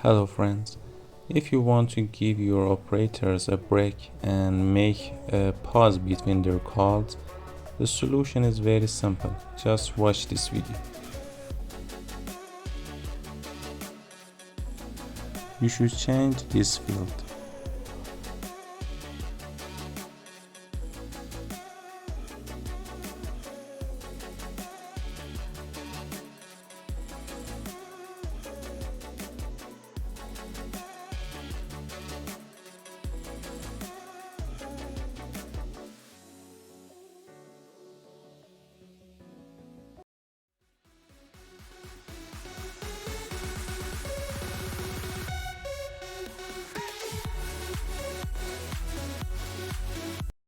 Hello friends, if you want to give your operators a break and make a pause between their calls, the solution is very simple. Just watch this video. You should change this field.